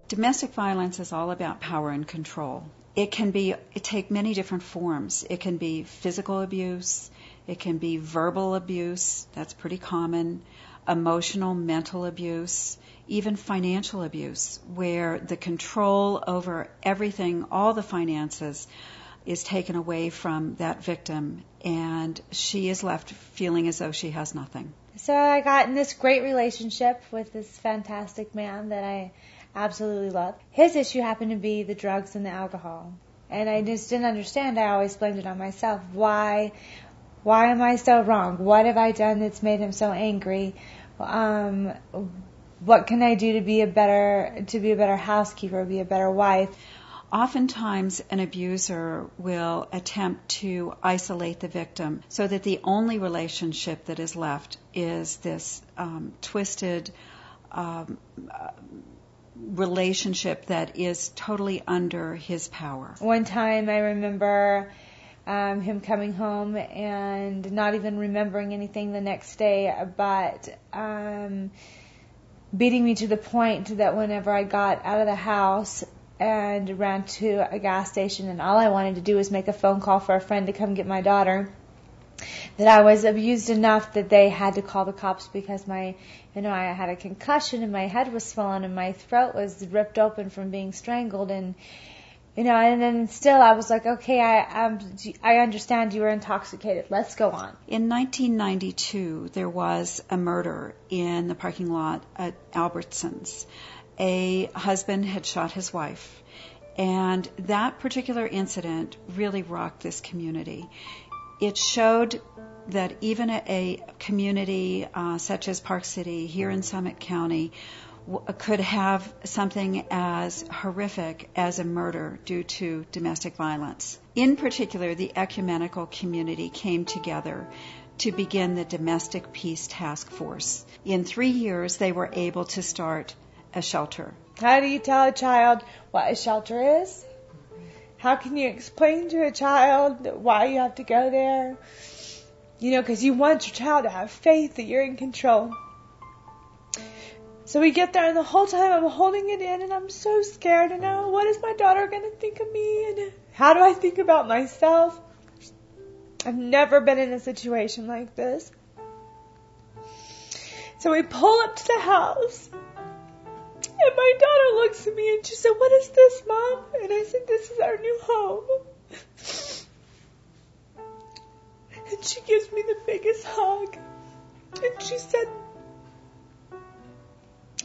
Domestic violence is all about power and control. It take many different forms. It can be physical abuse, it can be verbal abuse, that's pretty common, emotional, mental abuse, even financial abuse, where the control over everything, all the finances, is taken away from that victim, and she is left feeling as though she has nothing. So I got in this great relationship with this fantastic man that I absolutely love. His issue happened to be the drugs and the alcohol. And I just didn't understand. I always blamed it on myself. Why am I so wrong? What have I done that's made him so angry? What can I do to be a better housekeeper, be a better wife? Oftentimes, an abuser will attempt to isolate the victim so that the only relationship that is left is this twisted relationship that is totally under his power. One time I remember him coming home and not even remembering anything the next day, but beating me to the point that whenever I got out of the house and ran to a gas station and all I wanted to do was make a phone call for a friend to come get my daughter, that I was abused enough that they had to call the cops because I had a concussion and my head was swollen and my throat was ripped open from being strangled, and then still I was like, okay, I understand you were intoxicated. Let's go on. In 1992, there was a murder in the parking lot at Albertsons. A husband had shot his wife, and that particular incident really rocked this community. It showed that even a community such as Park City here in Summit County could have something as horrific as a murder due to domestic violence. In particular, the ecumenical community came together to begin the Domestic Peace Task Force. In 3 years, they were able to start a shelter. How do you tell a child what a shelter is? How can you explain to a child why you have to go there? Because you want your child to have faith that you're in control. So we get there, and the whole time I'm holding it in, and I'm so scared. And now, what is my daughter going to think of me? And how do I think about myself? I've never been in a situation like this. So we pull up to the house, and my daughter looks at me, and she said, "What is this, Mom?" And I said, "This is our new home." And she gives me the biggest hug. And she said,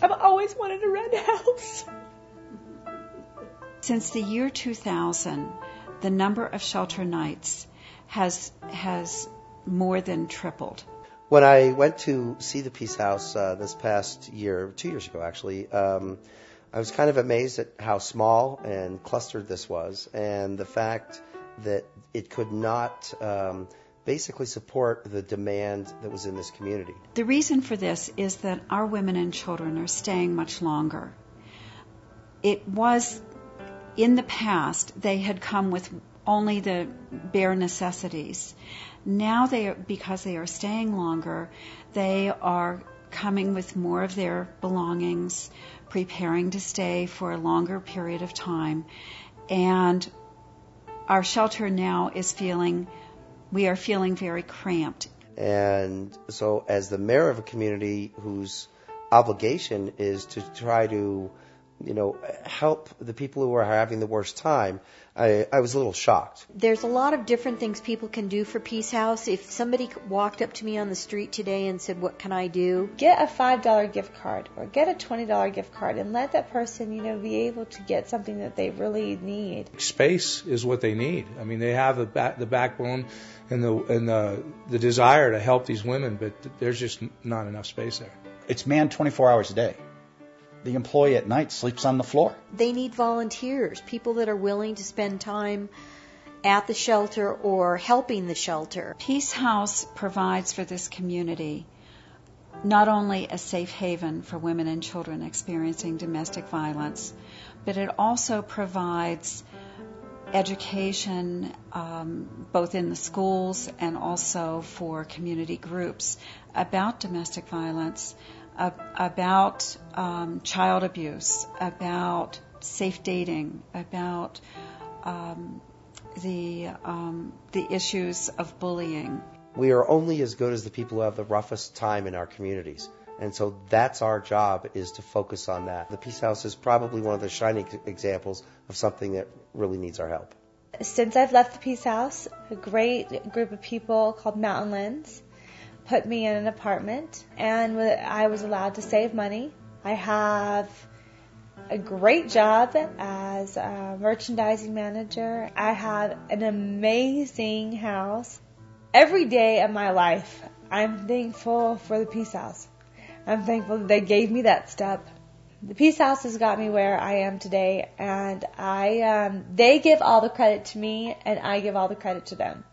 "I've always wanted a red house." Since the year 2000, the number of shelter nights has more than tripled. When I went to see the Peace House this past year, 2 years ago actually, I was kind of amazed at how small and clustered this was, and the fact that it could not basically support the demand that was in this community. The reason for this is that our women and children are staying much longer. It was, in the past, they had come with only the bare necessities. Now, because they are staying longer, they are coming with more of their belongings, preparing to stay for a longer period of time. And our shelter now we are feeling very cramped. And so as the mayor of a community whose obligation is to try to, help the people who are having the worst time, I was a little shocked. There's a lot of different things people can do for Peace House. If somebody walked up to me on the street today and said, "What can I do?" Get a $5 gift card or get a $20 gift card and let that person, be able to get something that they really need. Space is what they need. I mean, they have the backbone and the desire to help these women, but there's just not enough space there. It's manned 24 hours a day. The employee at night sleeps on the floor. They need volunteers, people that are willing to spend time at the shelter or helping the shelter. Peace House provides for this community not only a safe haven for women and children experiencing domestic violence, but it also provides education both in the schools and also for community groups about domestic violence, about child abuse, about safe dating, about the issues of bullying. We are only as good as the people who have the roughest time in our communities. And so that's our job, is to focus on that. The Peace House is probably one of the shining examples of something that really needs our help. Since I've left the Peace House, a great group of people called Mountainlands put me in an apartment, and I was allowed to save money. I have a great job as a merchandising manager. I have an amazing house. Every day of my life, I'm thankful for the Peace House. I'm thankful that they gave me that step. The Peace House has got me where I am today, and they give all the credit to me, and I give all the credit to them.